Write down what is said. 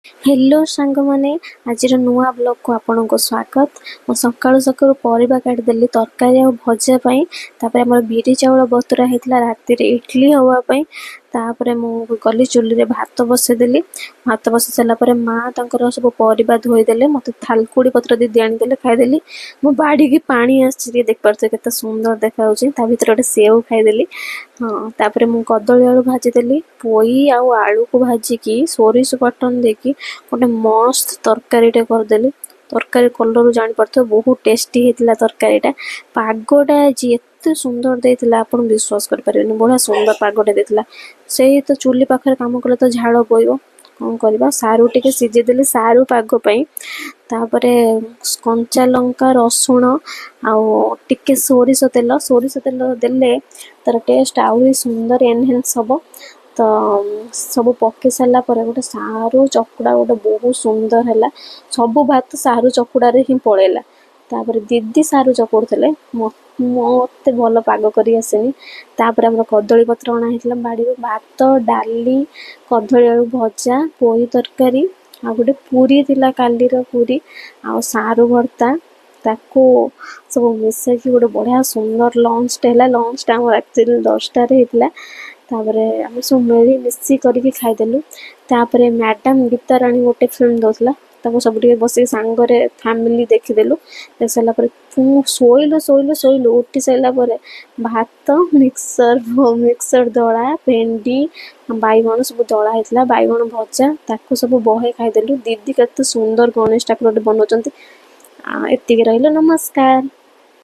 Hello सांग माने आज नुआ ब्लॉग को आपन को स्वागत। मो सकाळु सकाळु परिबा काट देली तरकारी और भजा पई। तापर हमर बिरी चावल बतुरा हेतला राती रे इडली हवा पई। तापर मु गली चुली रे भात बसे देली। भात बसे सला परे मां तंकर सब परिबा धोई देले, मते थालकुड़ी पत्र दी आनी देले खाई देली। मु बाड़ी की पानी आसी देख परते केते सुंदर देखा होची। ता भीतर गोटे सेव खाई देली। हाँ तापर मु कदली आलू भाजी देली, पोई आउ आलू को भाजी की सोरिष बटन देकी गोटे मस्त तरकारीटे करदेली। तरकारी कलर जानी पड़ते बहुत टेस्टी हेतिला तरकारीटा। पागटा जी एते सुंदर देथिला आपण विश्वास कर परिबेनी, बड़ा सुंदर पागटा देथिला। सेही तो चुली पाखरे काम कले तो झाड़ बोइबो, कौन करबा। सारू टिके सिजे देली सारू पाग पई। तापरे कंचा लंका रसुण आउ टिके सोरिष तेल देले तार टेस्ट आउरी सुंदर एनहेंस हबो। तो सब पके सारा पर गोटे सारू चकुड़ा गोटे बहुत सुंदर है। सब भात सारू चकुड़ा रे ही पड़ेला। तापर दीदी सारू चकुड़े मते भल पाग करी आसेनी। तापर हमर कदली पत्र अणा हेतला बाड़ी भात डाली कदली आलू भजा पोई तरकारी आ गोटे पूरी थिला कालीर पूरी आ सारू भर्ता ताको सब मिसे कि गोटे बढ़िया सुंदर लंच टेला। लंच टा हमर एक्चुअली 10टा रे हेतला। तापरे हम सब मिली मिसी करके खाइदेलु। तापरे मैडम गीता रानी गोटे फिल्म दौला ताको सब बस सांगरे फैमिली देखीदेलु। देख सारा पर शोइलु उठी सारा पर भात मिक्सर दला भेंडी बैगण सब दला हेतला, बैगण भजा ताको सब बहे खाइदेलु। दीदी केते सुंदर गणेश ठाकुर बनाउछंती। एतिके रहिलो, नमस्कार।